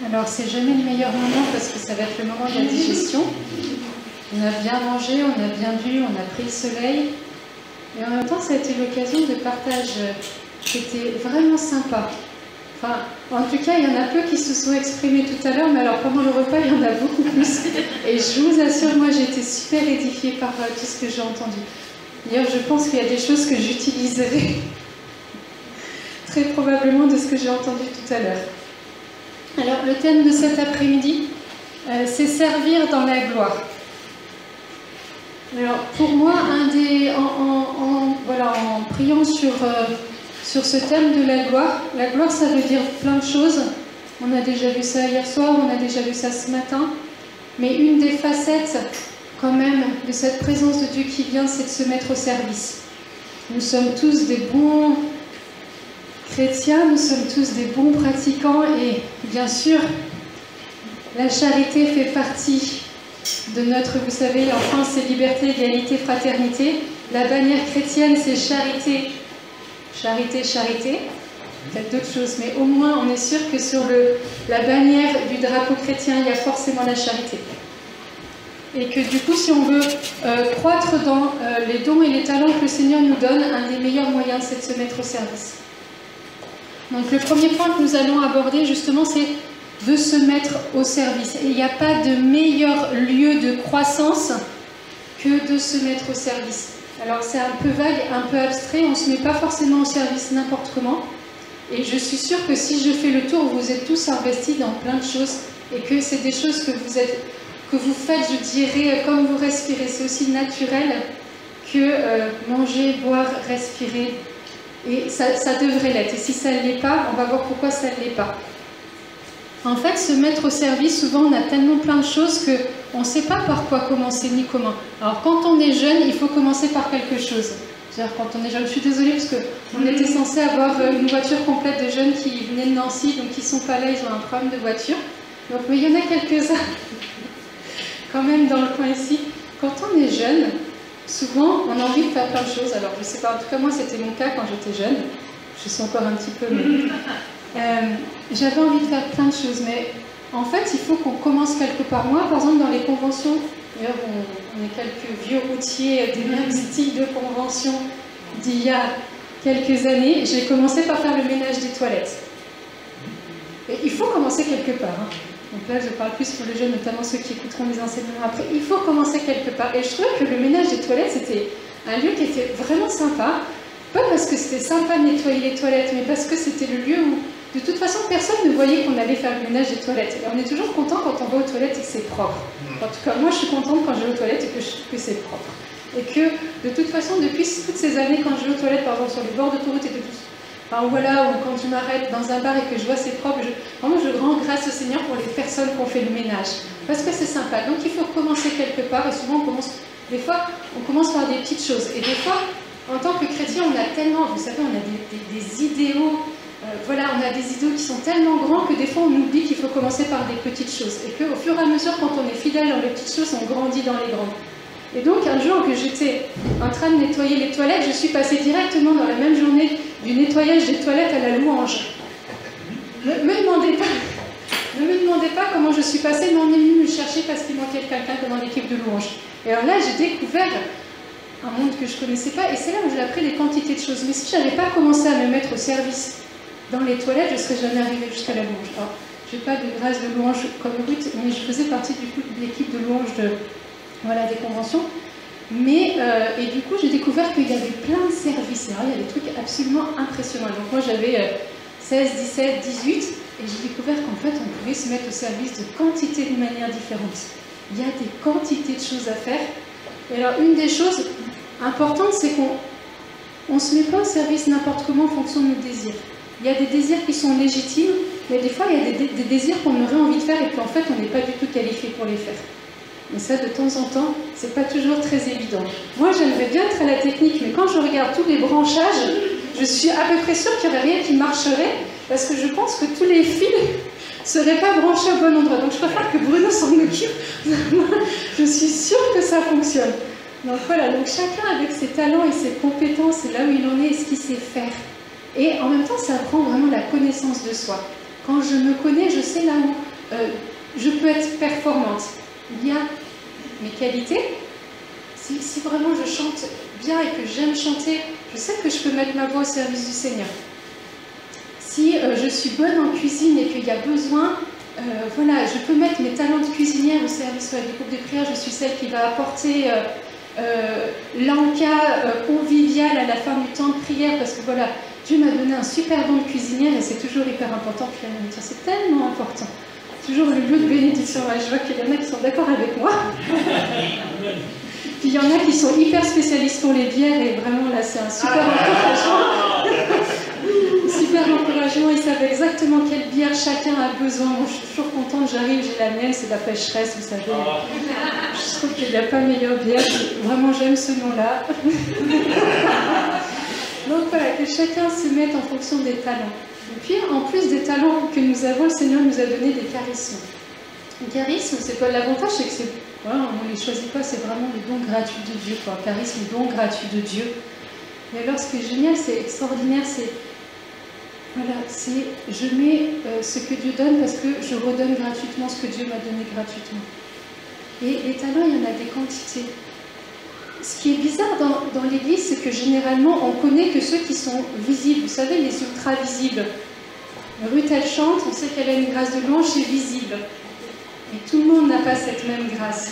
Alors, c'est jamais le meilleur moment parce que ça va être le moment de la digestion. On a bien mangé, on a bien bu, on a pris le soleil. Et en même temps, ça a été l'occasion de partage qui était vraiment sympa. Enfin, en tout cas, il y en a peu qui se sont exprimés tout à l'heure, mais alors pendant le repas, il y en a beaucoup plus. Et je vous assure, moi, j'ai été super édifiée par tout ce que j'ai entendu. D'ailleurs, je pense qu'il y a des choses que j'utiliserai très probablement de ce que j'ai entendu tout à l'heure. Alors, le thème de cet après-midi, c'est servir dans la gloire. Alors, pour moi, en priant sur ce thème de la gloire, ça veut dire plein de choses. On a déjà vu ça hier soir, on a déjà vu ça ce matin. Mais une des facettes, quand même, de cette présence de Dieu qui vient, c'est de se mettre au service. Nous sommes tous des bons chrétiens, nous sommes tous des bons pratiquants et, bien sûr, la charité fait partie de notre, vous savez, en France, c'est liberté, égalité, fraternité. La bannière chrétienne, c'est charité, charité, charité. Peut-être d'autres choses, mais au moins, on est sûr que sur la bannière du drapeau chrétien, il y a forcément la charité. Et que du coup, si on veut croître dans les dons et les talents que le Seigneur nous donne, un des meilleurs moyens, c'est de se mettre au service. Donc le premier point que nous allons aborder, justement, c'est de se mettre au service. Et il n'y a pas de meilleur lieu de croissance que de se mettre au service. Alors c'est un peu vague, un peu abstrait, on ne se met pas forcément au service n'importe comment. Et je suis sûre que si je fais le tour, vous êtes tous investis dans plein de choses et que c'est des choses que vous faites, je dirais, comme vous respirez. C'est aussi naturel que manger, boire, respirer. Et ça devrait l'être. Et si ça ne l'est pas, on va voir pourquoi ça ne l'est pas. En fait, se mettre au service, souvent on a tellement plein de choses qu'on ne sait pas par quoi commencer ni comment. Alors quand on est jeune, il faut commencer par quelque chose. C'est-à-dire quand on est jeune, je suis désolée parce qu'on était censé avoir une voiture complète de jeunes qui venaient de Nancy, donc ils ne sont pas là, ils ont un problème de voiture. Donc, mais il y en a quelques-uns quand même dans le coin ici. Quand on est jeune, souvent on a envie de faire plein de choses. Alors je ne sais pas, en tout cas moi c'était mon cas quand j'étais jeune. Je suis encore un petit peu... j'avais envie de faire plein de choses, mais en fait, il faut qu'on commence quelque part. Moi, par exemple, dans les conventions, d'ailleurs, on est quelques vieux routiers des mêmes styles de conventions d'il y a quelques années, j'ai commencé par faire le ménage des toilettes. Et il faut commencer quelque part. Hein. Donc là, je parle plus pour les jeunes, notamment ceux qui écouteront les enseignements après. Il faut commencer quelque part. Et je trouvais que le ménage des toilettes, c'était un lieu qui était vraiment sympa. Pas parce que c'était sympa de nettoyer les toilettes, mais parce que c'était le lieu où, de toute façon, personne ne voyait qu'on allait faire le ménage des toilettes. Et on est toujours content quand on va aux toilettes et que c'est propre. En tout cas, moi, je suis contente quand je vais aux toilettes et que c'est propre. Et que, de toute façon, depuis toutes ces années, quand je vais aux toilettes, par exemple, sur les bords d'autoroute et de tout, enfin, voilà, ou quand je m'arrête dans un bar et que je vois c'est propre, vraiment, je rends grâce au Seigneur pour les personnes qui ont fait le ménage. Parce que c'est sympa. Donc, il faut commencer quelque part. Et souvent, des fois, on commence par des petites choses. Et des fois, en tant que chrétien, on a tellement, vous savez, on a des idéaux, voilà, on a des idéaux qui sont tellement grands que des fois on oublie qu'il faut commencer par des petites choses. Et qu'au fur et à mesure, quand on est fidèle dans les petites choses, on grandit dans les grandes. Et donc, un jour que j'étais en train de nettoyer les toilettes, je suis passée directement dans la même journée du nettoyage des toilettes à la louange. Ne me demandez pas comment je suis passée, mais on est venu me chercher parce qu'il manquait quelqu'un dans l'équipe de louange. Et alors là, j'ai découvert un monde que je ne connaissais pas, et c'est là où j'ai appris des quantités de choses. Mais si je n'avais pas commencé à me mettre au service dans les toilettes, je ne serais jamais arrivée jusqu'à la louange. Alors, je n'ai pas de grâce de louange comme Ruth, mais je faisais partie du coup de l'équipe de louange des conventions. Mais, et du coup, j'ai découvert qu'il y avait plein de services. Alors, il y a des trucs absolument impressionnants. Donc moi, j'avais 16, 17, 18, et j'ai découvert qu'en fait, on pouvait se mettre au service de quantité de manières différentes. Il y a des quantités de choses à faire. Et alors, une des choses importantes, c'est qu'on ne se met pas au service n'importe comment en fonction de nos désirs. Il y a des désirs qui sont légitimes, mais des fois, il y a des désirs qu'on aurait envie de faire et qu'en fait, on n'est pas du tout qualifié pour les faire. Et ça, de temps en temps, c'est pas toujours très évident. Moi, j'aimerais bien être à la technique, mais quand je regarde tous les branchages, je suis à peu près sûre qu'il n'y aurait rien qui marcherait, parce que je pense que tous les fils ne seraient pas branchés au bon endroit. Donc, je préfère que Bruno s'en occupe. Je suis sûre que ça fonctionne. Donc voilà, donc chacun avec ses talents et ses compétences, et là où il en est et ce qu'il sait faire. Et en même temps, ça apprend vraiment la connaissance de soi. Quand je me connais, je sais là où je peux être performante. Il y a mes qualités. Si vraiment je chante bien et que j'aime chanter, je sais que je peux mettre ma voix au service du Seigneur. Si je suis bonne en cuisine et qu'il y a besoin, voilà, je peux mettre mes talents de cuisinière au service du groupe de prière. Je suis celle qui va apporter l'encas convivial à la fin du temps de prière, parce que voilà, Dieu m'a donné un super don de cuisinière et c'est toujours hyper important. Puis elle me dit, c'est tellement important. Toujours le lieu de bénédiction. Je vois qu'il y en a qui sont d'accord avec moi. Puis il y en a qui sont hyper spécialistes pour les bières et vraiment là c'est un super encouragement. Super encouragement, ils savent exactement quelle bière chacun a besoin. Moi je suis toujours contente, j'arrive, j'ai la mienne, c'est la pêcheresse, vous savez. Je trouve qu'il n'y a pas meilleure bière. Vraiment j'aime ce nom-là. Donc voilà, que chacun se mette en fonction des talents. Et puis en plus des talents que nous avons, le Seigneur nous a donné des charismes. Le charisme, c'est pas l'avantage, c'est que c'est... Voilà, on ne les choisit pas, c'est vraiment le don gratuit de Dieu, quoi. Charisme, don gratuit de Dieu. Et alors, ce qui est génial, c'est extraordinaire, c'est... Voilà, c'est... Je mets ce que Dieu donne parce que je redonne gratuitement ce que Dieu m'a donné gratuitement. Et les talents, il y en a des quantités. Ce qui est bizarre dans l'Église, c'est que généralement, on connaît que ceux qui sont visibles. Vous savez, les ultra-visibles. Ruth, elle chante, on sait qu'elle a une grâce de louange, c'est visible. Et tout le monde n'a pas cette même grâce.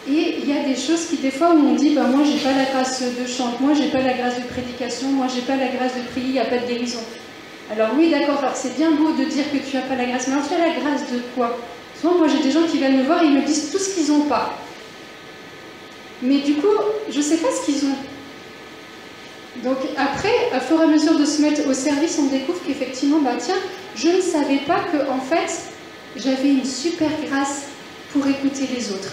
Et il y a des choses qui, des fois, où on dit, bah, moi, j'ai pas la grâce de chant, moi, j'ai pas la grâce de prédication, moi, j'ai pas la grâce de prier, il n'y a pas de guérison. Alors oui, d'accord, alors c'est bien beau de dire que tu n'as pas la grâce, mais alors tu as la grâce de quoi? Souvent, moi, j'ai des gens qui viennent me voir et ils me disent tout ce qu'ils n'ont pas. Mais du coup, je ne sais pas ce qu'ils ont. Donc après, à fur et à mesure de se mettre au service, on découvre qu'effectivement, bah tiens, je ne savais pas que, en fait, j'avais une super grâce pour écouter les autres.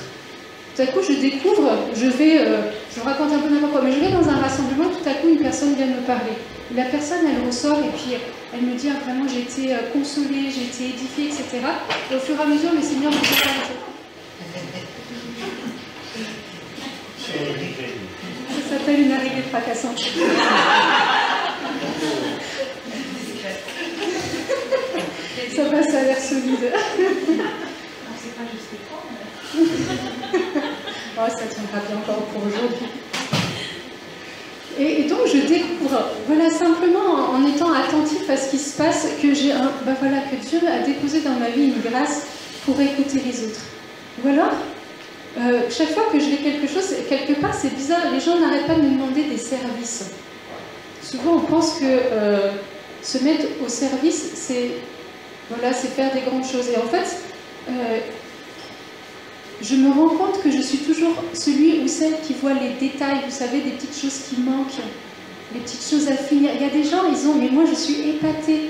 Tout à coup, je découvre, je vous raconte un peu n'importe quoi, mais je vais dans un rassemblement, tout à coup, une personne vient me parler. Et la personne, elle ressort et puis elle me dit, ah, vraiment, j'ai été consolée, j'ai été édifiée, etc. Et au fur et à mesure, le Seigneur me dit pas. Ça s'appelle une araignée fracassante. Ça passe, ça a l'air solide. C'est pas juste le Oh, ça tiendra bien encore pour aujourd'hui. Et donc je découvre, voilà, simplement en étant attentif à ce qui se passe, que voilà, que Dieu a déposé dans ma vie une grâce pour écouter les autres. Ou alors, chaque fois que je fais quelque chose, quelque part c'est bizarre, les gens n'arrêtent pas de me demander des services. Souvent on pense que se mettre au service, c'est voilà, c'est faire des grandes choses. Et en fait, je me rends compte que je suis toujours celui ou celle qui voit les détails, vous savez, des petites choses qui manquent, les petites choses à finir. Il y a des gens, mais moi je suis épatée.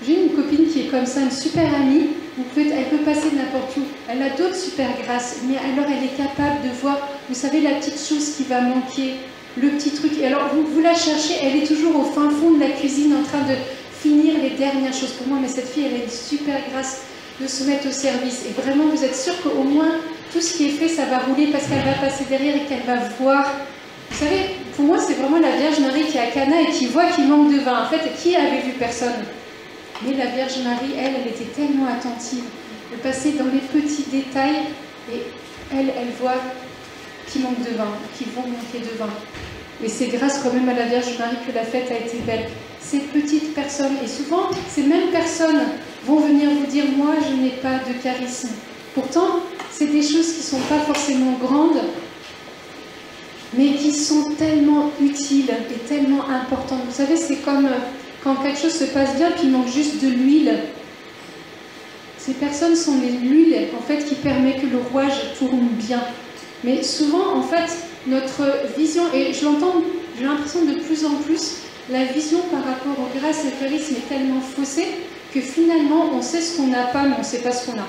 J'ai une copine qui est comme ça, une super amie, elle peut passer n'importe où. Elle a d'autres super grâces, mais alors elle est capable de voir, vous savez, la petite chose qui va manquer, le petit truc. Et alors vous la cherchez, elle est toujours au fin fond de la cuisine en train de finir les dernières choses. Pour moi, mais cette fille, elle a une super grâce de se mettre au service. Et vraiment, vous êtes sûr qu'au moins, tout ce qui est fait, ça va rouler parce qu'elle va passer derrière et qu'elle va voir. Vous savez, pour moi, c'est vraiment la Vierge Marie qui est à Cana et qui voit qu'il manque de vin. En fait, qui avait vu personne? Mais la Vierge Marie, elle était tellement attentive de passer dans les petits détails et elle voit qu'il manque de vin, qu'ils vont manquer de vin. Et c'est grâce quand même à la Vierge Marie que la fête a été belle. Ces petites personnes, et souvent, ces mêmes personnes vont venir vous dire « Moi, je n'ai pas de charisme ». Pourtant, c'est des choses qui ne sont pas forcément grandes, mais qui sont tellement utiles et tellement importantes. Vous savez, c'est comme quand quelque chose se passe bien, puis il manque juste de l'huile. Ces personnes sont l'huile, en fait, qui permet que le rouage tourne bien. Mais souvent, en fait, notre vision, et je l'entends, j'ai l'impression de plus en plus, la vision par rapport aux grâces et au charisme est tellement faussée que finalement, on sait ce qu'on n'a pas, mais on ne sait pas ce qu'on a.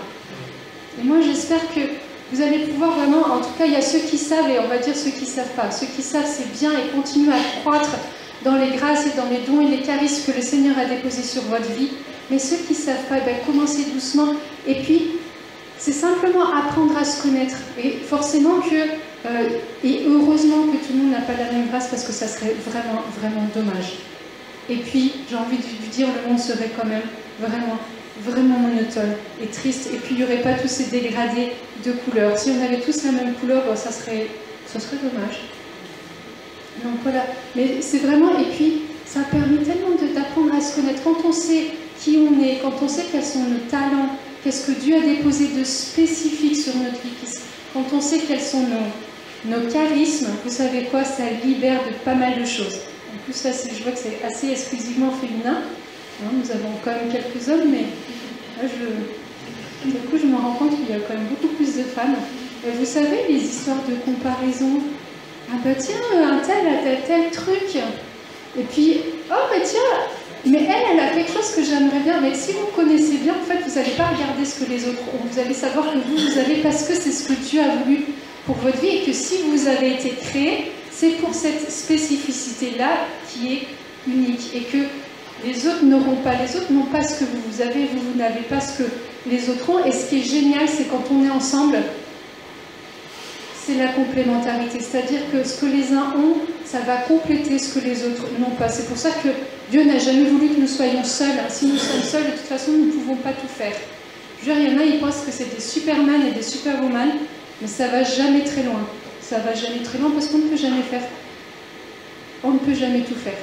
Et moi, j'espère que vous allez pouvoir vraiment, en tout cas, il y a ceux qui savent et on va dire ceux qui ne savent pas. Ceux qui savent, c'est bien et continuent à croître dans les grâces et dans les dons et les charismes que le Seigneur a déposés sur votre vie. Mais ceux qui ne savent pas, commencez doucement. Et puis, c'est simplement apprendre à se connaître. Et forcément et heureusement que tout le monde n'a pas la même grâce parce que ça serait vraiment, vraiment dommage. Et puis, j'ai envie de vous dire, le monde serait quand même vraiment vraiment monotone et triste. Et puis il n'y aurait pas tous ces dégradés de couleurs. Si on avait tous la même couleur, bon, ça serait dommage. Donc voilà, mais c'est vraiment, et puis ça permet tellement d'apprendre à se connaître. Quand on sait qui on est, quand on sait quels sont nos talents, qu'est-ce que Dieu a déposé de spécifique sur notre vie, quand on sait quels sont nos charismes, vous savez quoi, ça libère de pas mal de choses. En plus, là, je vois que c'est assez exclusivement féminin. Nous avons quand même quelques hommes, mais là, du coup, je me rends compte qu'il y a quand même beaucoup plus de femmes. Vous savez, les histoires de comparaison. Ah bah tiens, un tel a tel truc. Et puis, oh bah tiens, mais elle a quelque chose que j'aimerais bien. Mais si vous connaissez bien, en fait, vous n'allez pas regarder ce que les autres ont. Vous allez savoir que vous avez parce que c'est ce que Dieu a voulu pour votre vie et que si vous avez été créé, c'est pour cette spécificité-là qui est unique et que les autres n'auront pas. Les autres n'ont pas ce que vous avez, vous n'avez pas ce que les autres ont. Et ce qui est génial, c'est quand on est ensemble, c'est la complémentarité. C'est-à-dire que ce que les uns ont, ça va compléter ce que les autres n'ont pas. C'est pour ça que Dieu n'a jamais voulu que nous soyons seuls. Si nous sommes seuls, de toute façon, nous ne pouvons pas tout faire. Je veux dire, il y en a, ils pensent que c'est des Superman et des Superwoman, mais ça ne va jamais très loin. Ça ne va jamais très loin parce qu'on ne peut jamais faire. On ne peut jamais tout faire.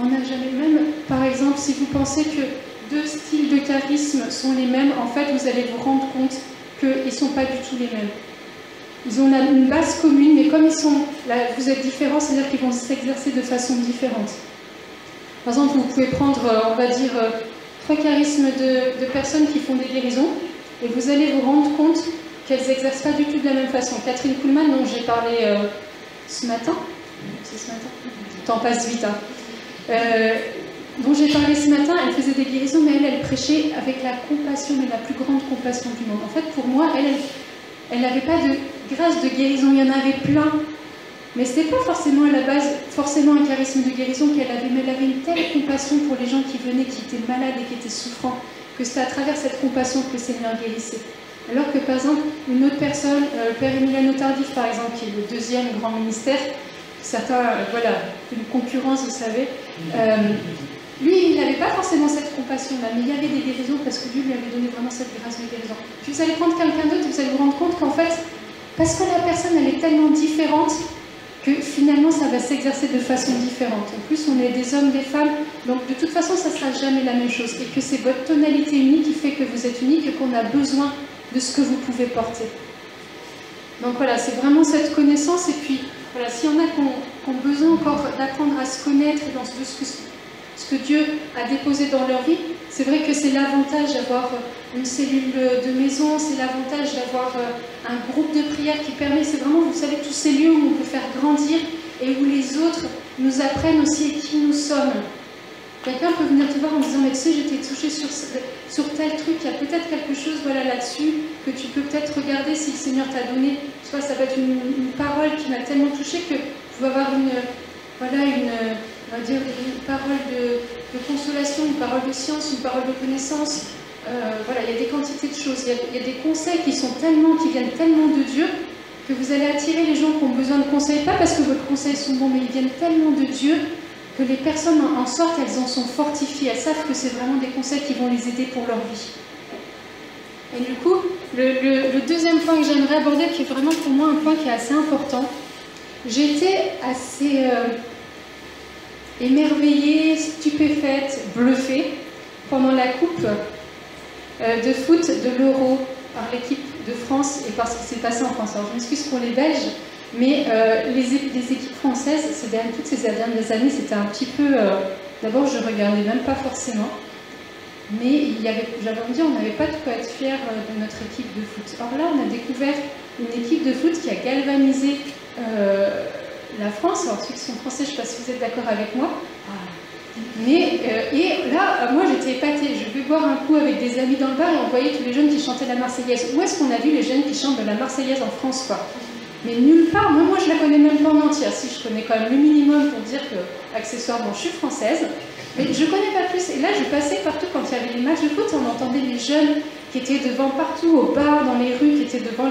On n'a jamais, même, par exemple, si vous pensez que deux styles de charisme sont les mêmes, en fait, vous allez vous rendre compte qu'ils ne sont pas du tout les mêmes. Ils ont une base commune, mais comme ils sont là, vous êtes différents, c'est-à-dire qu'ils vont s'exercer de façon différente. Par exemple, vous pouvez prendre, on va dire, 3 charismes de personnes qui font des guérisons, et vous allez vous rendre compte qu'elles n'exercent pas du tout de la même façon. Catherine Kuhlman, dont j'ai parlé ce matin, c'est ce matin, le temps passe vite, hein. Dont j'ai parlé ce matin, elle faisait des guérisons, mais elle prêchait avec la compassion, mais la plus grande compassion du monde. En fait, pour moi, elle n'avait pas de grâce de guérison, il y en avait plein. Mais ce n'était pas forcément à la base, forcément un charisme de guérison qu'elle avait, mais elle avait une telle compassion pour les gens qui venaient, qui étaient malades et qui étaient souffrants, que c'était à travers cette compassion que le Seigneur guérissait. Alors que par exemple, une autre personne, Père Emiliano Tardif par exemple, qui est le 2e grand ministère, certains, voilà, une concurrence, vous savez, lui, il n'avait pas forcément cette compassion-là, mais il y avait des guérisons parce que Dieu lui avait donné vraiment cette grâce de guérison. Puis vous allez prendre quelqu'un d'autre et vous allez vous rendre compte qu'en fait, parce que la personne, elle est tellement différente que finalement, ça va s'exercer de façon différente. En plus, on est des hommes, des femmes, donc de toute façon, ça ne sera jamais la même chose. Et que c'est votre tonalité unique qui fait que vous êtes unique et qu'on a besoin de ce que vous pouvez porter. Donc voilà, c'est vraiment cette connaissance. Et puis, voilà, s'il y en a qui ont besoin encore d'apprendre à se connaître dans ce que Dieu a déposé dans leur vie, c'est vrai que c'est l'avantage d'avoir une cellule de maison, c'est l'avantage d'avoir un groupe de prière qui permet, c'est vraiment, vous savez, tous ces lieux où on peut faire grandir et où les autres nous apprennent aussi qui nous sommes. Quelqu'un peut venir te voir en disant, mais tu sais, j'étais touchée sur tel truc, il y a peut-être quelque chose voilà, là-dessus que tu peux peut-être regarder si le Seigneur t'a donné. Soit ça va être une parole qui m'a tellement touchée que je vais avoir on va dire, une parole de consolation, une parole de science, une parole de connaissance. Voilà, il y a des quantités de choses. Il y a des conseils qui viennent tellement de Dieu que vous allez attirer les gens qui ont besoin de conseils, pas parce que vos conseils sont bons, mais ils viennent tellement de Dieu que les personnes en sortent, elles en sont fortifiées. Elles savent que c'est vraiment des conseils qui vont les aider pour leur vie. Et du coup, le deuxième point que j'aimerais aborder, qui est vraiment pour moi un point qui est assez important, j'ai été assez émerveillée, stupéfaite, bluffée pendant la coupe de foot de l'Euro par l'équipe de France et par ce qui s'est passé en France. Alors je m'excuse pour les Belges, mais les équipes françaises, toutes ces dernières années, c'était un petit peu... D'abord, je ne regardais même pas forcément, mais j'avais envie de dire, on n'avait pas de quoi être fiers de notre équipe de foot. Or là, on a découvert une équipe de foot qui a galvanisé la France. Alors ceux qui sont français, je ne sais pas si vous êtes d'accord avec moi. Mais, et là, moi j'étais épatée. Je vais boire un coup avec des amis dans le bar et on voyait tous les jeunes qui chantaient la Marseillaise. Où est-ce qu'on a vu les jeunes qui chantent de la Marseillaise en France, quoi? Mais nulle part. Moi je la connais même pas en entière. Si, je connais quand même le minimum pour dire que, accessoirement, je suis française. Mais je connais pas plus. Et là, je passais partout quand il y avait les matchs de foot. On entendait les jeunes qui étaient devant partout, au bar, dans les rues, qui étaient devant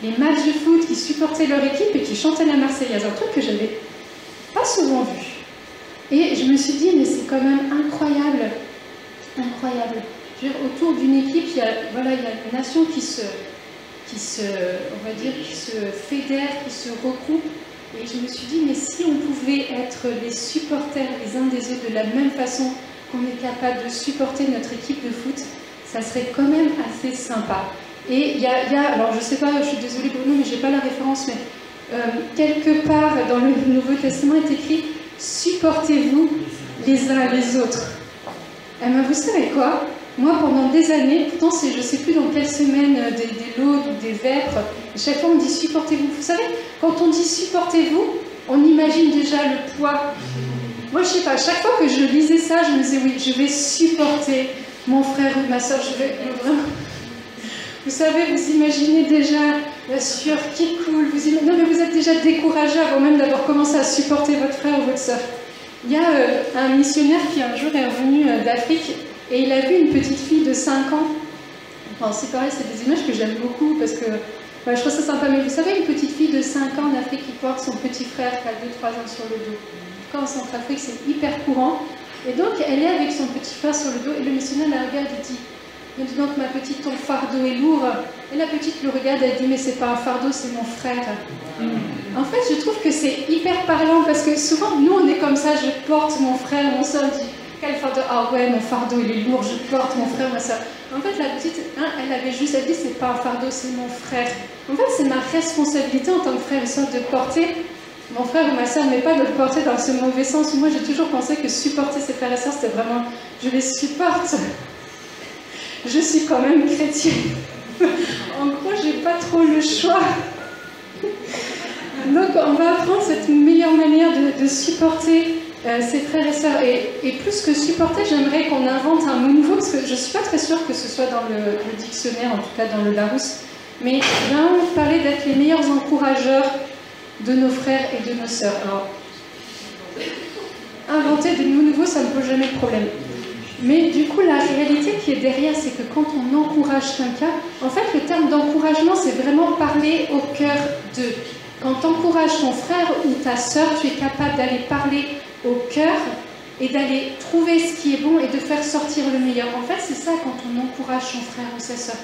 les matchs de foot, qui supportaient leur équipe et qui chantaient la Marseillaise. Un truc que j'avais pas souvent vu. Et je me suis dit, mais c'est quand même incroyable. Incroyable. je veux dire, autour d'une équipe, il y a une nation qui se fédère, qui se regroupe. Et je me suis dit, mais si on pouvait être les supporters les uns des autres de la même façon qu'on est capable de supporter notre équipe de foot, ça serait quand même assez sympa. Et il y a, alors je sais pas, je suis désolée Bruno, mais j'ai pas la référence, mais quelque part dans le Nouveau Testament est écrit « Supportez-vous les uns les autres ». Eh bien, vous savez quoi? Moi, pendant des années, pourtant c'est, je sais plus dans quelle semaine, des lots ou des vêpres, chaque fois on dit « Supportez-vous ». Vous savez, quand on dit « Supportez-vous », on imagine déjà le poids. Moi, je sais pas, chaque fois que je lisais ça, je me disais « Oui, je vais supporter mon frère ou ma soeur, je vais vraiment… » Vous savez, vous imaginez déjà la sueur qui coule, non mais vous êtes déjà découragé avant même d'avoir commencé à supporter votre frère ou votre soeur. Il y a un missionnaire qui un jour est revenu d'Afrique et il a vu une petite fille de 5 ans. Enfin, c'est pareil, c'est des images que j'aime beaucoup parce que je trouve ça sympa. Mais vous savez, une petite fille de 5 ans d'Afrique qui porte son petit frère qui a 2-3 ans sur le dos. Quand en Centrafrique, c'est hyper courant. Et donc, elle est avec son petit frère sur le dos et le missionnaire la regarde et dit « Mais dis donc, ma petite, ton fardeau est lourd. » Et la petite le regarde et elle dit « Mais c'est pas un fardeau, c'est mon frère. » En fait, je trouve que c'est hyper parlant parce que souvent, nous, on est comme ça, je porte mon frère, mon soeur dit « Quel fardeau? Ah ouais, mon fardeau, il est lourd, je porte mon frère, ma soeur. » En fait, la petite, elle avait juste, elle dit « C'est pas un fardeau, c'est mon frère. » En fait, c'est ma responsabilité en tant que frère et soeur de porter mon frère ou ma soeur, mais pas de le porter dans ce mauvais sens. Moi, j'ai toujours pensé que supporter ses frères et sœurs, c'était vraiment « Je les supporte. Je suis quand même chrétienne. » En gros, j'ai pas trop le choix. Donc, on va apprendre cette meilleure manière de supporter ses frères et sœurs. Et plus que supporter, j'aimerais qu'on invente un mot nouveau, parce que je suis pas très sûre que ce soit dans le dictionnaire, en tout cas dans le Larousse. Mais vraiment parler d'être les meilleurs encourageurs de nos frères et de nos sœurs. Alors, inventer des mots nouveaux, ça ne pose jamais de problème. Mais du coup, la réalité qui est derrière, c'est que quand on encourage quelqu'un, en fait, le terme d'encouragement, c'est vraiment parler au cœur d'eux. Quand tu encourages ton frère ou ta sœur, tu es capable d'aller parler au cœur et d'aller trouver ce qui est bon et de faire sortir le meilleur. En fait, c'est ça quand on encourage son frère ou sa sœur.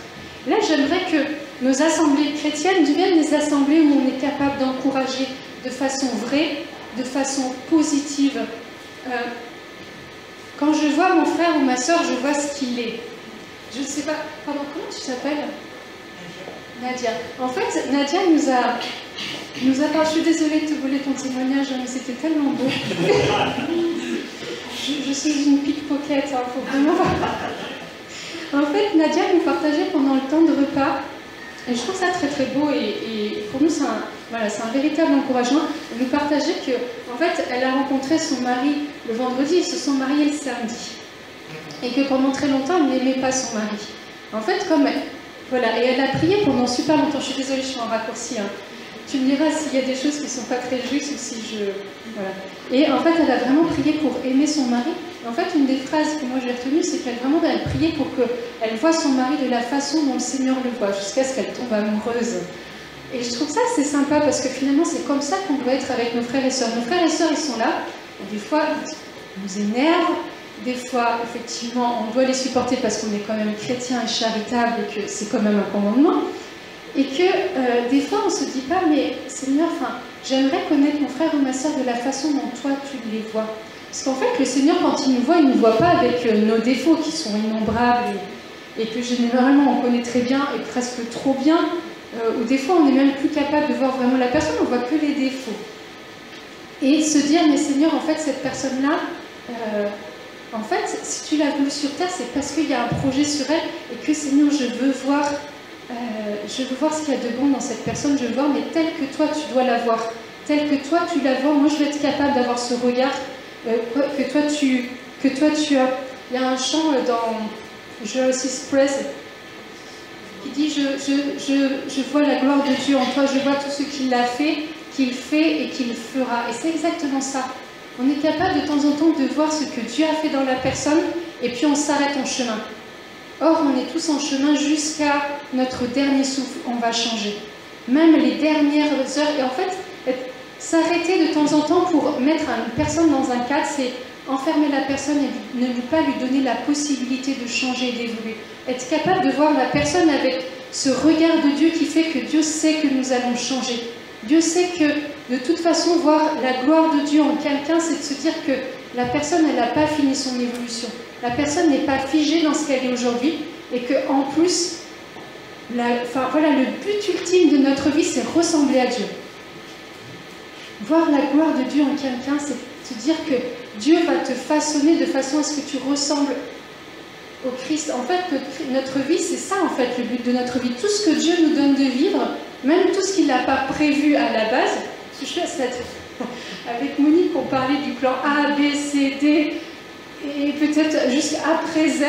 Là, j'aimerais que nos assemblées chrétiennes deviennent des assemblées où on est capable d'encourager de façon vraie, de façon positive. Quand je vois mon frère ou ma sœur, je vois ce qu'il est. Je ne sais pas, pardon, comment tu t'appelles? Nadia. En fait, Nadia nous a parlé, je suis désolée de te voler ton témoignage, mais c'était tellement beau. je suis une pickpocket, il faut vraiment… En fait, Nadia nous partageait pendant le temps de repas, et je trouve ça très très beau, et pour nous c'est un véritable encouragement. Elle nous partageait que, en fait, elle a rencontré son mari le vendredi, ils se sont mariés le samedi, et que pendant très longtemps, elle n'aimait pas son mari. En fait, voilà, et elle a prié pendant super longtemps. Je suis désolée, je suis en raccourci. Tu me diras s'il y a des choses qui ne sont pas très justes ou si je… Voilà. Et en fait, elle a vraiment prié pour aimer son mari. En fait, une des phrases que moi j'ai retenues, c'est qu'elle priait pour qu'elle voie son mari de la façon dont le Seigneur le voit, jusqu'à ce qu'elle tombe amoureuse. Et je trouve ça c'est sympa parce que finalement, c'est comme ça qu'on doit être avec nos frères et sœurs. Nos frères et sœurs, ils sont là. Et des fois, ils nous énervent. Des fois, effectivement, on doit les supporter parce qu'on est quand même chrétien et charitable et que c'est quand même un commandement. Et que des fois, on ne se dit pas, mais Seigneur, j'aimerais connaître mon frère ou ma soeur de la façon dont toi, tu les vois. Parce qu'en fait, le Seigneur, quand il nous voit pas avec nos défauts qui sont innombrables et que généralement, on connaît très bien et presque trop bien, ou des fois, on n'est même plus capable de voir vraiment la personne, on ne voit que les défauts. Et se dire, mais Seigneur, en fait, cette personne-là… en fait, si tu l'as voulu sur terre, c'est parce qu'il y a un projet sur elle et que Seigneur, je veux voir ce qu'il y a de bon dans cette personne, je veux voir, mais tel que toi, tu dois la voir, tel que toi, tu la vois, moi, je vais être capable d'avoir ce regard que toi, tu as. Il y a un chant dans Jurassic Praise qui dit je vois la gloire de Dieu en toi, je vois tout ce qu'il a fait, qu'il fait et qu'il fera. Et c'est exactement ça. On est capable de temps en temps de voir ce que Dieu a fait dans la personne et puis on s'arrête en chemin. Or, on est tous en chemin jusqu'à notre dernier souffle, on va changer. Même les dernières heures. Et en fait, s'arrêter de temps en temps pour mettre une personne dans un cadre, c'est enfermer la personne et ne pas lui donner la possibilité de changer et d'évoluer. Être capable de voir la personne avec ce regard de Dieu qui fait que Dieu sait que nous allons changer. Dieu sait que de toute façon, voir la gloire de Dieu en quelqu'un, c'est de se dire que la personne, elle n'a pas fini son évolution. La personne n'est pas figée dans ce qu'elle est aujourd'hui et qu'en plus, le but ultime de notre vie, c'est ressembler à Dieu. Voir la gloire de Dieu en quelqu'un, c'est te dire que Dieu va te façonner de façon à ce que tu ressembles au Christ. En fait, notre vie, c'est ça en fait le but de notre vie. Tout ce que Dieu nous donne de vivre, même tout ce qu'il n'a pas prévu à la base. Je suis avec Monique, on parlait du plan A, B, C, D, et peut-être jusqu'après Z,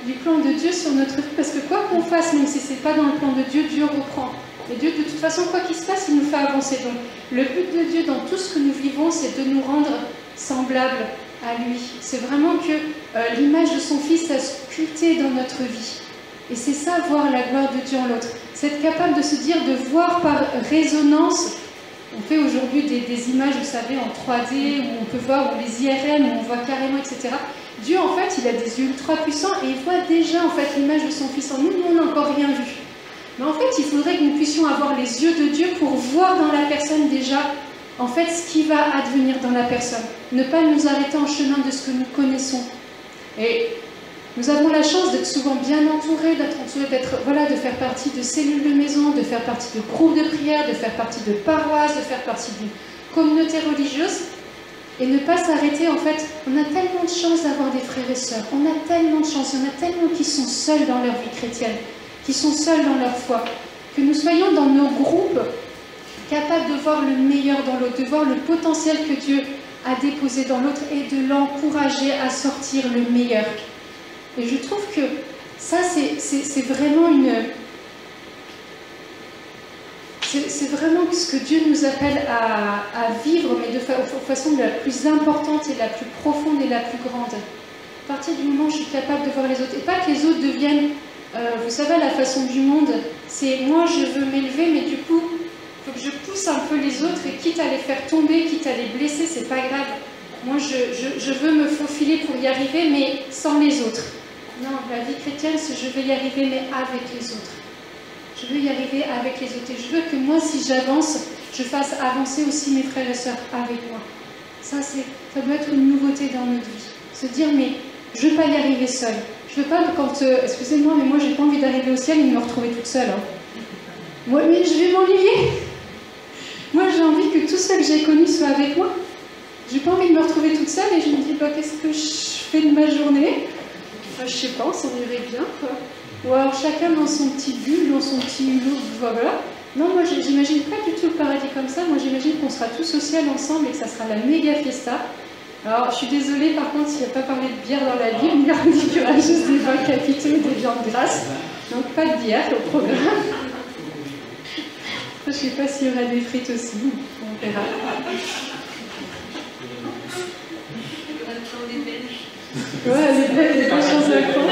du plan de Dieu sur notre vie. Parce que quoi qu'on fasse, même si ce n'est pas dans le plan de Dieu, Dieu reprend. Et Dieu, de toute façon, quoi qu'il se passe, il nous fait avancer. Donc, le but de Dieu dans tout ce que nous vivons, c'est de nous rendre semblables à lui. C'est vraiment que l'image de son Fils a sculpté dans notre vie. Et c'est ça, voir la gloire de Dieu en l'autre. C'est être capable de se dire, de voir par résonance. On fait aujourd'hui des images, vous savez, en 3D, où on peut voir, ou les IRM, où on voit carrément, etc. Dieu, en fait, il a des yeux ultra puissants et il voit déjà, en fait, l'image de son Fils en nous. Nous, on n'a encore rien vu. Mais en fait, il faudrait que nous puissions avoir les yeux de Dieu pour voir dans la personne déjà, en fait, ce qui va advenir dans la personne. Ne pas nous arrêter en chemin de ce que nous connaissons. Et nous avons la chance d'être souvent bien entourés, de faire partie de cellules de maison, de faire partie de groupes de prière, de faire partie de paroisses, de faire partie d'une communauté religieuse. Et ne pas s'arrêter, en fait, on a tellement de chance d'avoir des frères et sœurs. On a tellement de chance, il y en a tellement qui sont seuls dans leur vie chrétienne, qui sont seuls dans leur foi, que nous soyons dans nos groupes capables de voir le meilleur dans l'autre, de voir le potentiel que Dieu a déposé dans l'autre et de l'encourager à sortir le meilleur. Et je trouve que ça, c'est vraiment c'est vraiment ce que Dieu nous appelle à vivre, mais de façon la plus importante et la plus profonde et la plus grande. À partir du moment où je suis capable de voir les autres, et pas que les autres deviennent, vous savez, la façon du monde, c'est moi je veux m'élever, mais du coup, il faut que je pousse un peu les autres, et quitte à les faire tomber, quitte à les blesser, c'est pas grave. Moi je veux me faufiler pour y arriver, mais sans les autres. Non, la vie chrétienne, c'est je vais y arriver, mais avec les autres. Je veux y arriver avec les autres. Et je veux que moi, si j'avance, je fasse avancer aussi mes frères et sœurs avec moi. Ça doit être une nouveauté dans notre vie. Se dire, mais je ne veux pas y arriver seule. Je ne veux pas, excusez-moi, mais moi, j'ai pas envie d'arriver au ciel et de me retrouver toute seule. Hein. Moi, mais je vais m'ennuyer. Moi, j'ai envie que tous ceux que j'ai connus soient avec moi. J'ai pas envie de me retrouver toute seule et je me dis, qu'est-ce que je fais de ma journée? Je sais pas, on s'ennuierait bien, quoi. Ou alors chacun dans son petit bulle, dans son petit lot, voilà. Non, moi j'imagine pas du tout le paradis comme ça. Moi j'imagine qu'on sera tous au ciel ensemble et que ça sera la méga fiesta. Alors je suis désolée par contre s'il n'y a pas parlé de bière dans la Bible, il dit qu'il y aura juste des vins capitaux et des viandes grasses. Donc pas de bière au programme. Je sais pas s'il y aura des frites aussi, on verra. Ouais, les Belges, les prochains accords.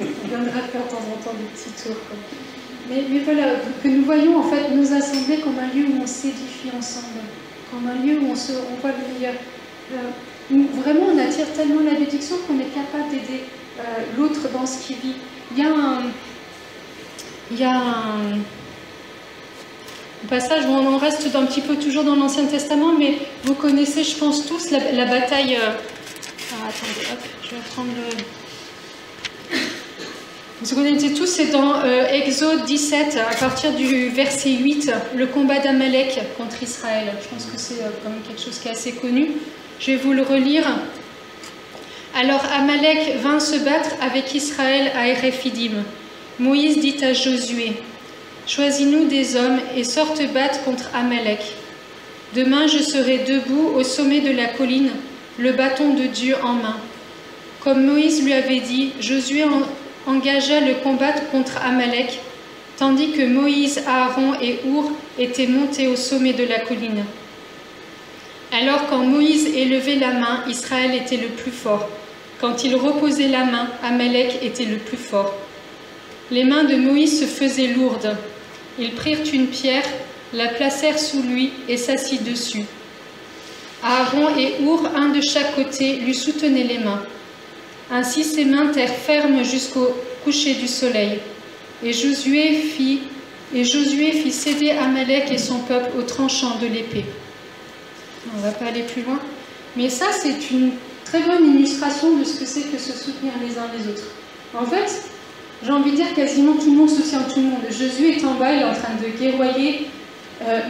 On viendra faire de temps en temps des petits tours. Mais voilà, que nous voyons en fait nos assemblées comme un lieu où on s'édifie ensemble, comme un lieu où on voit le meilleur. Vraiment, on attire tellement la bénédiction qu'on est capable d'aider l'autre dans ce qu'il vit. Il y a un passage où on en reste un petit peu toujours dans l'Ancien Testament, mais vous connaissez, je pense tous, la bataille... attendez, hop, je vais reprendre le... Vous connaissez tous, c'est dans Exode 17, à partir du verset 8, le combat d'Amalek contre Israël. Je pense que c'est quand même quelque chose qui est assez connu. Je vais vous le relire. Alors Amalek vint se battre avec Israël à Éréphidim. Moïse dit à Josué, « Choisis-nous des hommes et sors te battre contre Amalek. Demain je serai debout au sommet de la colline, le bâton de Dieu en main. » Comme Moïse lui avait dit, Josué engagea le combat contre Amalek, tandis que Moïse, Aaron et Our étaient montés au sommet de la colline. Alors quand Moïse élevait la main, Israël était le plus fort. Quand il reposait la main, Amalek était le plus fort. Les mains de Moïse se faisaient lourdes. Ils prirent une pierre, la placèrent sous lui et s'assit dessus. Aaron et Our, un de chaque côté, lui soutenaient les mains. Ainsi ses mains tinrent fermes jusqu'au coucher du soleil. Et Josué fit céder Amalek et son peuple au tranchant de l'épée. On ne va pas aller plus loin. Mais ça, c'est une très bonne illustration de ce que c'est que se soutenir les uns les autres. En fait, j'ai envie de dire quasiment tout le monde soutient tout le monde. Josué est en bas, il est en train de guerroyer.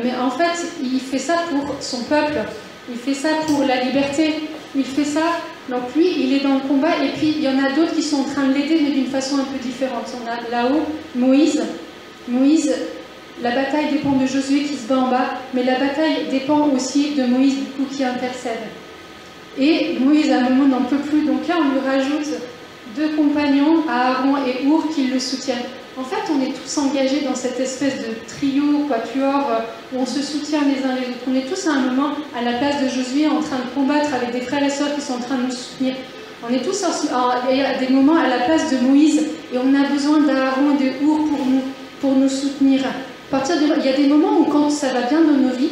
Mais en fait, il fait ça pour son peuple. Il fait ça pour la liberté. Il fait ça. Donc lui, il est dans le combat. Et puis, il y en a d'autres qui sont en train de l'aider, mais d'une façon un peu différente. On a là-haut Moïse. Moïse, la bataille dépend de Josué qui se bat en bas, mais la bataille dépend aussi de Moïse, du coup, qui intercède. Et Moïse, à un moment, n'en peut plus. Donc là, on lui rajoute 2 compagnons, Aaron et Our, qui le soutiennent. En fait, on est tous engagés dans cette espèce de trio, quatuor, où on se soutient les uns les autres. On est tous à un moment, à la place de Josué, en train de combattre avec des frères et sœurs qui sont en train de nous soutenir. On est tous à des moments à la place de Moïse, et on a besoin d'Aaron et de Our pour nous soutenir. Il y a des moments où, quand ça va bien dans nos vies,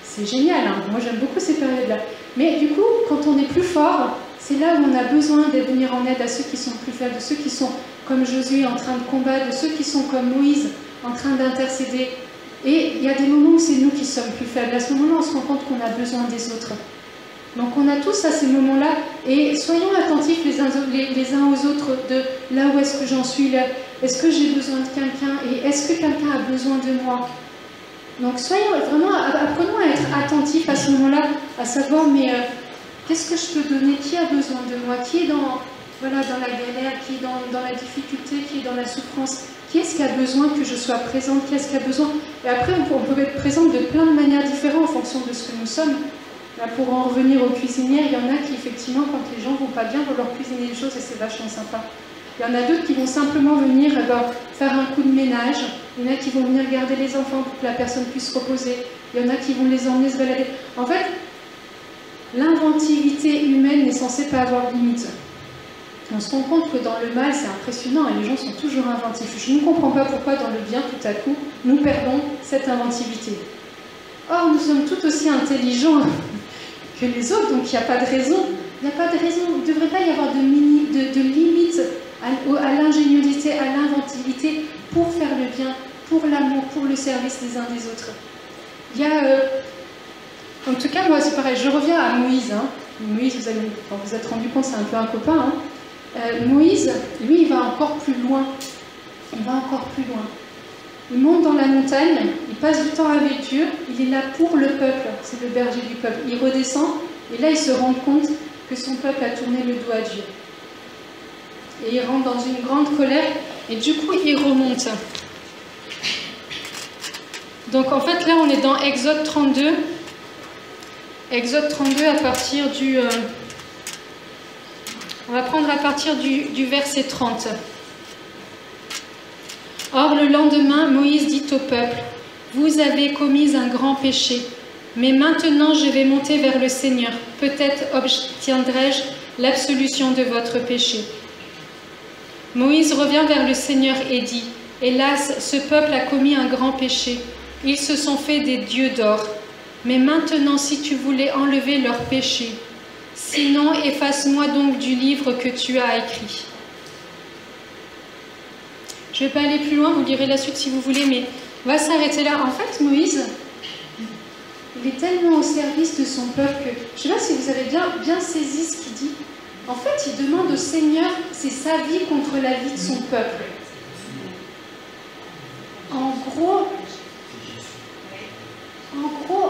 c'est génial, hein. Moi j'aime beaucoup ces périodes-là. Mais du coup, quand on est plus fort, c'est là où on a besoin de venir en aide à ceux qui sont plus faibles, de ceux qui sont comme Josué en train de combattre, de ceux qui sont comme Moïse en train d'intercéder. Et il y a des moments où c'est nous qui sommes plus faibles. À ce moment-là, on se rend compte qu'on a besoin des autres. Donc on a tous à ces moments-là, et soyons attentifs les uns aux autres de là où est-ce que j'en suis, là. Est-ce que j'ai besoin de quelqu'un, et est-ce que quelqu'un a besoin de moi? Donc apprenons à être attentifs à ce moment-là, à savoir, mais qu'est-ce que je peux donner? Qui a besoin de moi? Qui est dans la galère? Qui est dans la difficulté? Qui est dans la souffrance? Qui est-ce qui a besoin que je sois présente? Qui est-ce qui a besoin? Et après, on peut être présente de plein de manières différentes en fonction de ce que nous sommes. Là, pour en revenir aux cuisinières, il y en a qui, effectivement, quand les gens ne vont pas bien, vont leur cuisiner des choses et c'est vachement sympa. Il y en a d'autres qui vont simplement venir faire un coup de ménage. Il y en a qui vont venir garder les enfants pour que la personne puisse se reposer. Il y en a qui vont les emmener se balader. En fait, l'inventivité humaine n'est censée pas avoir de limite. On se rend compte que dans le mal, c'est impressionnant et les gens sont toujours inventifs. Je ne comprends pas pourquoi dans le bien, tout à coup, nous perdons cette inventivité. Or, nous sommes tout aussi intelligents que les autres, donc il n'y a pas de raison. Il n'y a pas de raison. Il ne devrait pas y avoir de limite à l'ingéniosité, à l'inventivité pour faire le bien, pour l'amour, pour le service des uns des autres. Il y a... en tout cas, moi, c'est pareil. Je reviens à Moïse. Hein. Moïse, vous êtes rendu compte, c'est un peu un copain. Hein. Moïse, lui, il va encore plus loin. Il va encore plus loin. Il monte dans la montagne, il passe du temps avec Dieu, il est là pour le peuple, c'est le berger du peuple. Il redescend, et là, il se rend compte que son peuple a tourné le dos à Dieu. Et il rentre dans une grande colère, et du coup, il remonte. Donc, en fait, là, on est dans Exode 32. Exode 32 à partir du... on va prendre à partir du verset 30. Or, le lendemain, Moïse dit au peuple, « Vous avez commis un grand péché, mais maintenant je vais monter vers le Seigneur. Peut-être obtiendrai-je l'absolution de votre péché. » Moïse revient vers le Seigneur et dit, « Hélas, ce peuple a commis un grand péché. Ils se sont fait des dieux d'or. Mais maintenant, si tu voulais enlever leur péché, sinon efface-moi donc du livre que tu as écrit. » Je ne vais pas aller plus loin, vous lirez la suite si vous voulez, mais on va s'arrêter là. En fait, Moïse, il est tellement au service de son peuple que, je ne sais pas si vous avez bien saisi ce qu'il dit. En fait, il demande au Seigneur, c'est sa vie contre la vie de son peuple. En gros,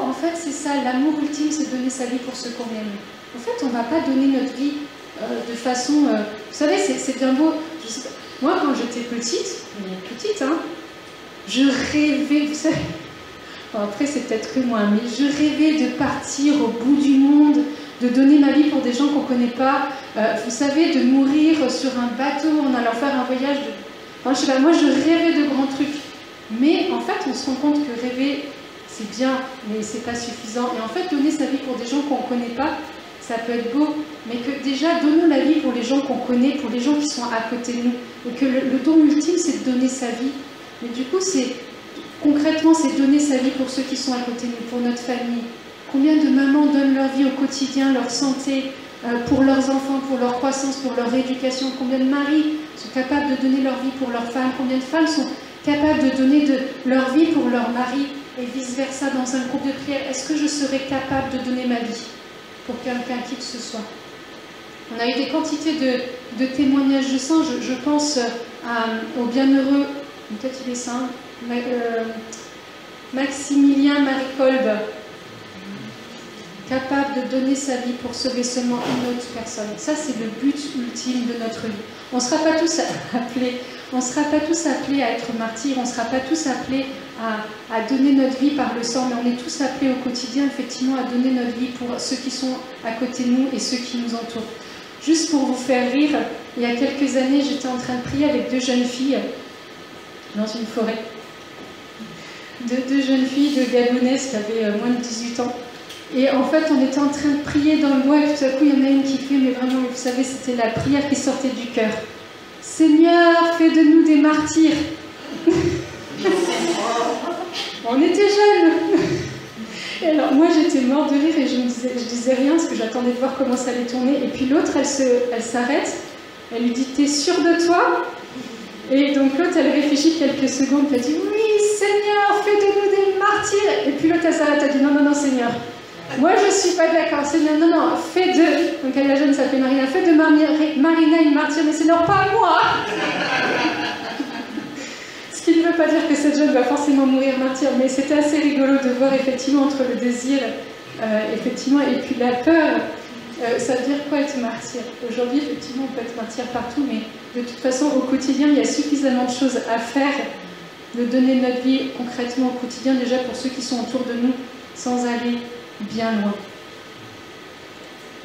en fait, c'est ça, l'amour ultime, c'est donner sa vie pour ceux qu'on aime. En fait, on ne va pas donner notre vie de façon... vous savez, c'est bien beau, je sais pas. Moi, quand j'étais petite, hein, je rêvais, vous savez, bon, après c'est peut-être que moi, mais je rêvais de partir au bout du monde, de donner ma vie pour des gens qu'on ne connaît pas, vous savez, de mourir sur un bateau en allant faire un voyage de... Enfin, je sais pas, moi je rêvais de grands trucs, mais en fait on se rend compte que rêver, c'est bien, mais c'est pas suffisant, et en fait donner sa vie pour des gens qu'on ne connaît pas, ça peut être beau, mais que déjà donnons la vie pour les gens qu'on connaît, pour les gens qui sont à côté de nous. Et que le don ultime, c'est de donner sa vie. Mais du coup, c'est Concrètement, c'est donner sa vie pour ceux qui sont à côté de nous, pour notre famille. Combien de mamans donnent leur vie au quotidien, leur santé, pour leurs enfants, pour leur croissance, pour leur éducation? Combien de maris sont capables de donner leur vie pour leurs femmes? Combien de femmes sont capables de donner leur vie pour leur mari? Et vice-versa, dans un groupe de prière, est-ce que je serais capable de donner ma vie pour quelqu'un qui que ce soit? On a eu des quantités de témoignages de saints. Je pense au bienheureux, peut-être il est saint, Maximilien Marie Kolb, capable de donner sa vie pour sauver seulement une autre personne. Ça, c'est le but ultime de notre vie. On ne sera pas tous appelés à être martyrs, on ne sera pas tous appelés à donner notre vie par le sang, mais on est tous appelés au quotidien, effectivement, à donner notre vie pour ceux qui sont à côté de nous et ceux qui nous entourent. Juste pour vous faire rire, il y a quelques années, j'étais en train de prier avec deux jeunes filles dans une forêt. Deux jeunes filles de Gabonaises qui avaient moins de 18 ans. Et en fait, on était en train de prier dans le bois et tout à coup, il y en a une qui fait, mais vraiment, vous savez, c'était la prière qui sortait du cœur. Seigneur, fais de nous des martyrs. On était jeunes. Et alors, moi, j'étais morte de rire et je disais rien parce que j'attendais de voir comment ça allait tourner. Et puis l'autre, elle s'arrête, elle lui dit, t'es sûre de toi? Et donc l'autre, elle réfléchit quelques secondes, elle dit, oui, Seigneur, fais de nous des martyrs. Et puis l'autre, elle s'arrête, elle dit, non, non, non, Seigneur. Moi, je ne suis pas d'accord. Seigneur, non, non, fais de... Donc, la jeune s'appelait Marina. Fais de Marina une martyre, mais Seigneur, pas moi. Ce qui ne veut pas dire que cette jeune va forcément mourir martyre, mais c'était assez rigolo de voir, effectivement, entre le désir, effectivement, et puis la peur, ça veut dire quoi être martyr? Aujourd'hui, effectivement, on peut être martyr partout, mais de toute façon, au quotidien, il y a suffisamment de choses à faire, de donner notre vie concrètement au quotidien, déjà pour ceux qui sont autour de nous, sans aller bien loin.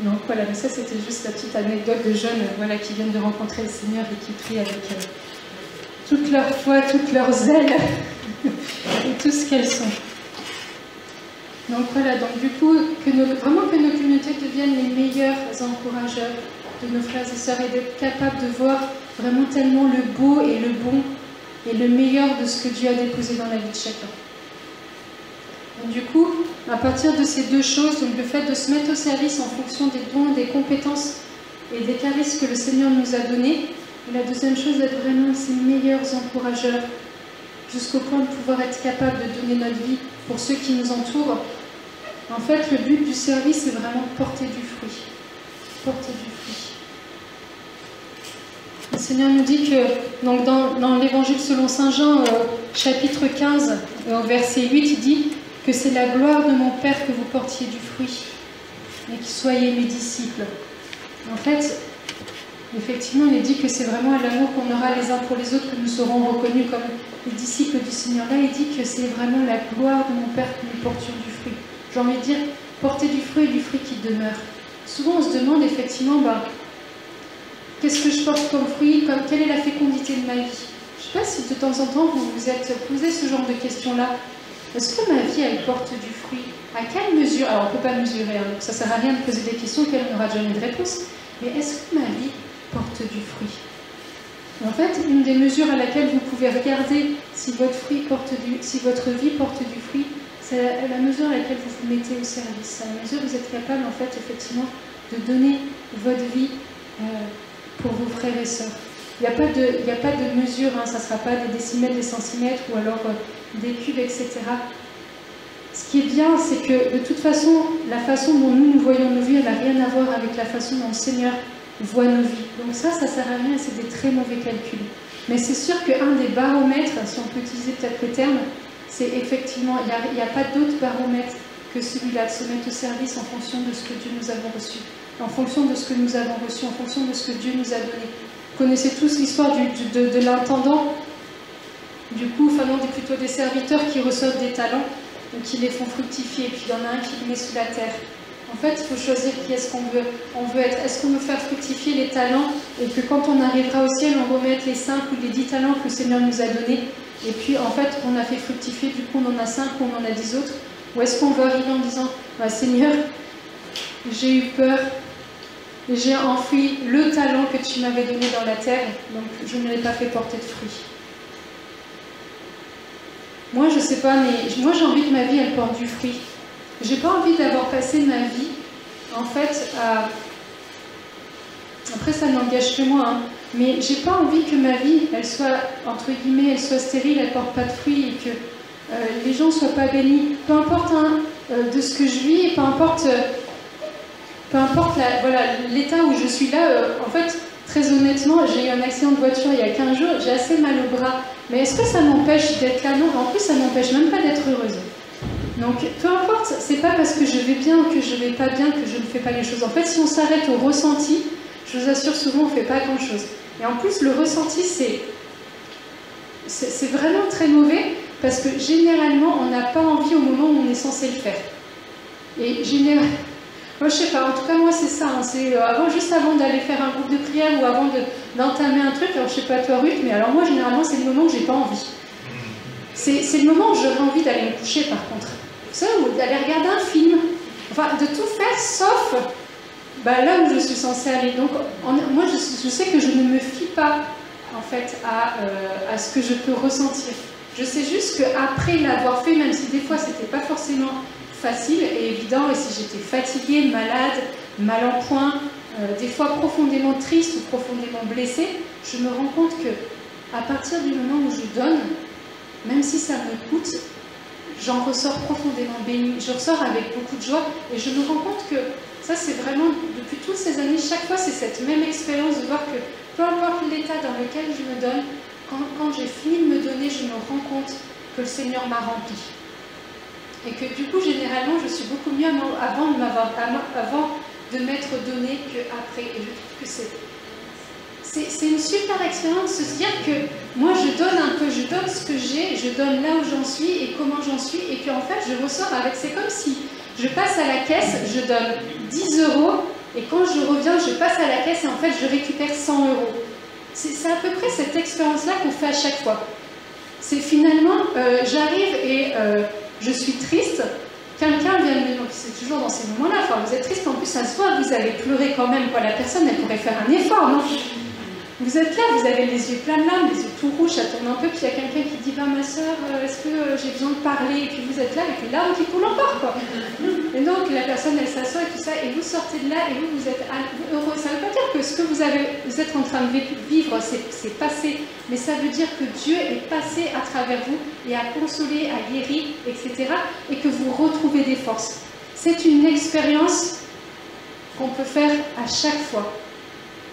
Donc voilà, mais ça c'était juste la petite anecdote de jeunes voilà, qui viennent de rencontrer le Seigneur et qui prient avec toute leur foi, toute leur zèle et tout ce qu'elles sont. Donc voilà, donc du coup, vraiment que nos communautés deviennent les meilleurs encourageurs de nos frères et sœurs et d'être capables de voir vraiment tellement le beau et le bon et le meilleur de ce que Dieu a déposé dans la vie de chacun. Donc, du coup, à partir de ces deux choses, donc le fait de se mettre au service en fonction des dons, des compétences et des charismes que le Seigneur nous a donnés, et la deuxième chose, d'être vraiment ses meilleurs encourageurs, jusqu'au point de pouvoir être capable de donner notre vie pour ceux qui nous entourent. En fait, le but du service, c'est vraiment porter du fruit. Porter du fruit. Le Seigneur nous dit que, donc dans l'Évangile selon Saint Jean, chapitre 15, au verset 8, il dit que c'est la gloire de mon Père que vous portiez du fruit et que soyez mes disciples. En fait, effectivement, il est dit que c'est vraiment à l'amour qu'on aura les uns pour les autres que nous serons reconnus comme les disciples du Seigneur. Là, il dit que c'est vraiment la gloire de mon Père que nous portions du fruit. J'ai envie de dire, porter du fruit et du fruit qui demeure. Souvent, on se demande effectivement, qu'est-ce que je porte comme fruit, quelle est la fécondité de ma vie? Je ne sais pas si de temps en temps vous vous êtes posé ce genre de questions-là. Est-ce que ma vie, elle porte du fruit? À quelle mesure? Alors, on ne peut pas mesurer, donc ça ne sert à rien de poser des questions auxquelles on n'aura jamais de réponse. Mais est-ce que ma vie porte du fruit? En fait, une des mesures à laquelle vous pouvez regarder si votre vie porte du fruit, c'est la mesure à laquelle vous vous mettez au service. C'est la mesure où vous êtes capable, en fait, effectivement, de donner votre vie pour vos frères et sœurs. Il n'y a pas de mesure, hein, ça ne sera pas des décimètres, des centimètres ou alors des cubes, etc. Ce qui est bien, c'est que de toute façon, la façon dont nous voyons nos vies, elle n'a rien à voir avec la façon dont le Seigneur voit nos vies. Donc ça ne sert à rien, c'est des très mauvais calculs. Mais c'est sûr qu'un des baromètres, si on peut utiliser peut-être le terme, c'est effectivement, il n'y a pas d'autre baromètre que celui-là, de se mettre au service en fonction de ce que Dieu nous a reçu, en fonction de ce que nous avons reçu, en fonction de ce que Dieu nous a donné. Vous connaissez tous l'histoire de l'intendant, du coup, enfin non, plutôt des serviteurs qui reçoivent des talents, donc qui les font fructifier, et puis il y en a un qui les met sous la terre. En fait, il faut choisir qui est-ce qu'on veut. On veut être, est-ce qu'on veut faire fructifier les talents, et que quand on arrivera au ciel, on remette les 5 ou les 10 talents que le Seigneur nous a donnés, et puis en fait, on a fait fructifier, du coup on en a 5 ou on en a 10 autres, ou est-ce qu'on veut arriver en disant, Seigneur, j'ai eu peur, j'ai enfoui le talent que tu m'avais donné dans la terre, donc je ne l'ai pas fait porter de fruits. moi je sais pas, mais moi j'ai envie que ma vie elle porte du fruit. J'ai pas envie d'avoir passé ma vie, en fait, à... Après ça n'engage que moi, hein, mais j'ai pas envie que ma vie, elle soit, entre guillemets, elle soit stérile, elle porte pas de fruits, et que les gens soient pas bénis. Peu importe hein, de ce que je vis, peu importe l'état où je suis là, en fait, très honnêtement, j'ai eu un accident de voiture il y a 15 jours, j'ai assez mal au bras. Mais est-ce que ça m'empêche d'être là? Non, en plus ça m'empêche même pas d'être heureuse. Donc peu importe, c'est pas parce que je vais bien ou que je vais pas bien que je ne fais pas les choses. En fait, si on s'arrête au ressenti, je vous assure, souvent on fait pas grand chose. Et en plus, le ressenti, c'est vraiment très mauvais parce que généralement, on n'a pas envie au moment où on est censé le faire. Et généralement, moi je sais pas, en tout cas moi c'est ça, hein, c'est juste avant d'aller faire un groupe de prière ou avant d'entamer un truc, alors je sais pas toi Ruth, mais alors moi généralement c'est le moment où j'ai pas envie. C'est le moment où j'aurais envie d'aller me coucher par contre. Ça, ou d'aller regarder un film, enfin de tout faire sauf là où je suis censée aller. Donc moi je sais que je ne me fie pas en fait à ce que je peux ressentir. Je sais juste qu'après l'avoir fait, même si des fois c'était pas forcément facile et évident, et si j'étais fatiguée, malade, mal en point, des fois profondément triste ou profondément blessée, je me rends compte que à partir du moment où je donne, même si ça me coûte, j'en ressors profondément bénie, je ressors avec beaucoup de joie, et je me rends compte que ça c'est vraiment, depuis toutes ces années, chaque fois c'est cette même expérience de voir que peu importe l'état dans lequel je me donne, quand j'ai fini de me donner, je me rends compte que le Seigneur m'a rempli. Et que du coup, généralement, je suis beaucoup mieux avant de m'être donné qu'après. Et je trouve que c'est une super expérience de se dire que moi, je donne un peu, je donne ce que j'ai, je donne là où j'en suis et comment j'en suis. Et qu'en fait, je ressors avec, c'est comme si je passe à la caisse, je donne 10 €, et quand je reviens, je passe à la caisse et en fait, je récupère 100 €. C'est à peu près cette expérience-là qu'on fait à chaque fois. C'est finalement, j'arrive et je suis triste, quelqu'un vient me dire, donc c'est toujours dans ces moments-là, enfin, vous êtes triste, en plus ça se voit, vous allez pleurer quand même, quoi. La personne, elle pourrait faire un effort, non? Vous êtes là, vous avez les yeux pleins de larmes, les yeux tout rouges, ça tourne un peu, puis il y a quelqu'un qui dit, ma soeur, est-ce que j'ai besoin de parler? Et puis vous êtes là avec les larmes qui coulent encore, quoi. Et donc la personne, elle s'assoit et tout ça, et vous sortez de là, et vous êtes heureux. Ça ne veut pas dire que ce que vous êtes en train de vivre, c'est passé, mais ça veut dire que Dieu est passé à travers vous, et a consolé, a guéri, etc., et que vous retrouvez des forces. C'est une expérience qu'on peut faire à chaque fois.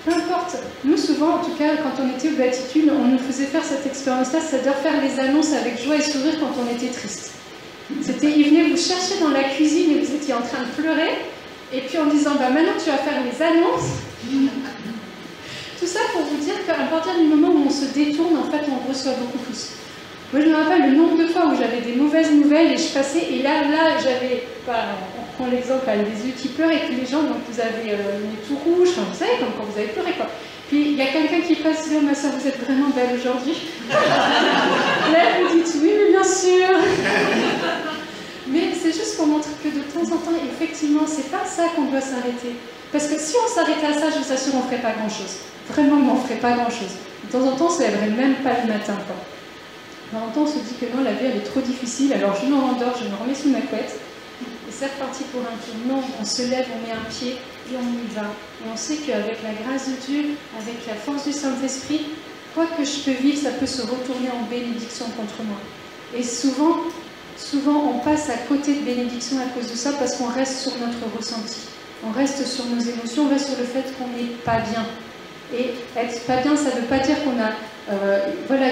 Peu importe. Nous, souvent, en tout cas, quand on était aux Béatitudes, on nous faisait faire cette expérience-là, c'est-à-dire faire les annonces avec joie et sourire quand on était triste. C'était, ils venaient vous chercher dans la cuisine et vous étiez en train de pleurer, et puis en disant, maintenant tu vas faire les annonces. Tout ça pour vous dire qu'à partir du moment où on se détourne, en fait, on reçoit beaucoup plus. Moi, je me rappelle le nombre de fois où j'avais des mauvaises nouvelles et je passais, et là j'avais, on prend l'exemple avec des yeux qui pleurent, et puis les gens, donc vous avez le nez tout rouge, enfin, vous savez, comme quand vous avez pleuré, quoi. Puis il y a quelqu'un qui passe, dit, ma soeur, vous êtes vraiment belle aujourd'hui. Là, vous dites, oui, mais bien sûr. Mais c'est juste pour montrer que de temps en temps, effectivement, c'est pas ça qu'on doit s'arrêter. Parce que si on s'arrêtait à ça, je vous assure, on ne ferait pas grand-chose. Vraiment, on ne ferait pas grand-chose. De temps en temps, on ne se lèverait même pas le matin, quoi. De temps en temps, on se dit que non, la vie, elle est trop difficile, alors je me rendors, je me remets sous ma couette, et c'est reparti pour un tour. Non, on se lève, on met un pied, et on y va. Et on sait qu'avec la grâce de Dieu, avec la force du Saint-Esprit, quoi que je peux vivre, ça peut se retourner en bénédiction contre moi. Et souvent, on passe à côté de bénédiction à cause de ça, parce qu'on reste sur notre ressenti. On reste sur nos émotions, on reste sur le fait qu'on n'est pas bien. Et être pas bien, ça ne veut pas dire qu'on a,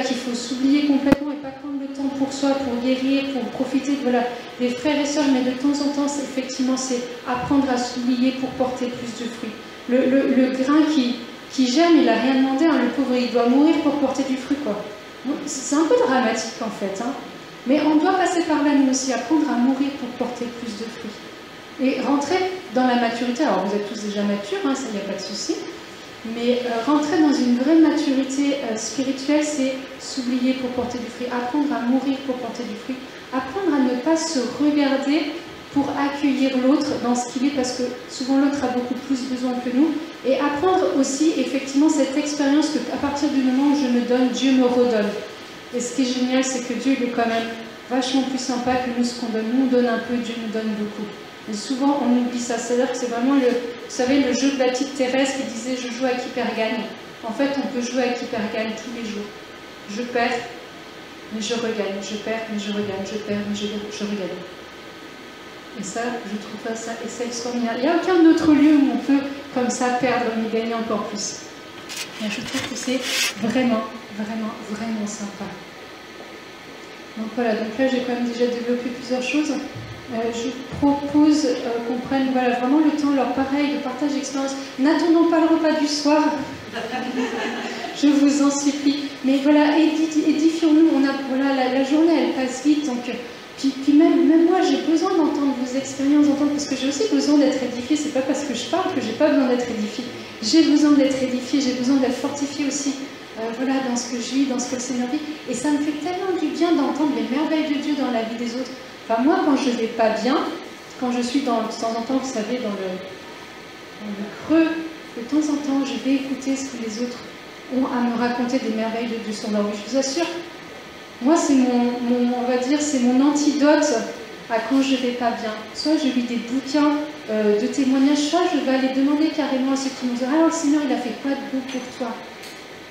qu'il faut s'oublier complètement et pas prendre le temps pour soi, pour guérir, pour profiter des frères et sœurs, mais de temps en temps, effectivement, c'est apprendre à s'oublier pour porter plus de fruits. Le grain qui germe, il n'a rien demandé, hein, le pauvre, il doit mourir pour porter du fruit, quoi. C'est un peu dramatique, en fait, hein. Mais on doit passer par là, nous aussi, apprendre à mourir pour porter plus de fruits. Et rentrer dans la maturité, alors vous êtes tous déjà matures, hein, ça, il n'y a pas de souci. Mais rentrer dans une vraie maturité spirituelle, c'est s'oublier pour porter du fruit, apprendre à mourir pour porter du fruit, apprendre à ne pas se regarder pour accueillir l'autre dans ce qu'il est, parce que souvent l'autre a beaucoup plus besoin que nous, et apprendre aussi effectivement cette expérience qu'à partir du moment où je me donne, Dieu me redonne. Et ce qui est génial, c'est que Dieu il est quand même vachement plus sympa que nous, ce qu'on donne. Nous, on donne un peu, Dieu nous donne beaucoup. Et souvent, on oublie ça. C'est-à-dire que c'est vraiment vous savez, le jeu de la petite Thérèse qui disait « je joue à qui perd gagne ». En fait, on peut jouer à qui perd gagne tous les jours. Je perds, mais je regagne. Je perds, mais je regagne. Je perds, mais je regagne. Et ça, je trouve ça extraordinaire. Il n'y a aucun autre lieu où on peut, comme ça, perdre mais gagner encore plus. Et je trouve que c'est vraiment, vraiment, vraiment sympa. Donc voilà, donc là j'ai quand même déjà développé plusieurs choses. Je propose qu'on prenne voilà, vraiment le temps, alors pareil, de partage d'expérience. N'attendons pas le repas du soir. Je vous en supplie. Mais voilà, édifions-nous. Voilà, la journée, elle passe vite. Donc, puis même moi, j'ai besoin d'entendre vos expériences, parce que j'ai aussi besoin d'être édifiée. C'est pas parce que je parle que j'ai pas besoin d'être édifiée. J'ai besoin d'être édifiée, j'ai besoin d'être fortifiée aussi. Voilà, dans ce que je vis, dans ce que le Seigneur vit. Et ça me fait tellement du bien d'entendre les merveilles de Dieu dans la vie des autres. Enfin, moi, quand je ne vais pas bien, quand je suis de temps en temps, vous savez, dans le creux, de temps en temps, je vais écouter ce que les autres ont à me raconter des merveilles de Dieu sur leur vie. Je vous assure, moi, c'est on va dire, c'est mon antidote à quand je ne vais pas bien. Soit je lis des bouquins de témoignages, soit je vais aller demander carrément à ceux qui nous disent « Alors, le Seigneur, il a fait quoi de beau pour toi ?»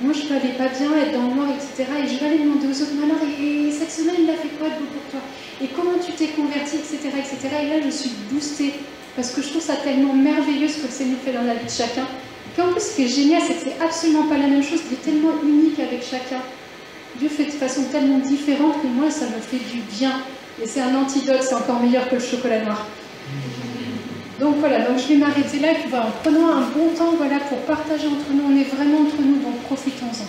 Moi, je peux aller pas bien, être dans le noir, etc. Et je vais aller demander aux autres, mais alors, et cette semaine, il a fait quoi de beau pour toi? Et comment tu t'es converti, etc., etc. Et là, je suis boostée, parce que je trouve ça tellement merveilleux ce que le Seigneur fait dans la vie de chacun. Et puis en plus, ce qui est génial, c'est que c'est absolument pas la même chose, il est tellement unique avec chacun. Dieu fait de façon tellement différente que moi, ça me fait du bien. Et c'est un antidote, c'est encore meilleur que le chocolat noir. Donc voilà, donc je vais m'arrêter là, et puis voilà, en prenant un bon temps voilà, pour partager entre nous, on est vraiment entre nous, donc profitons-en.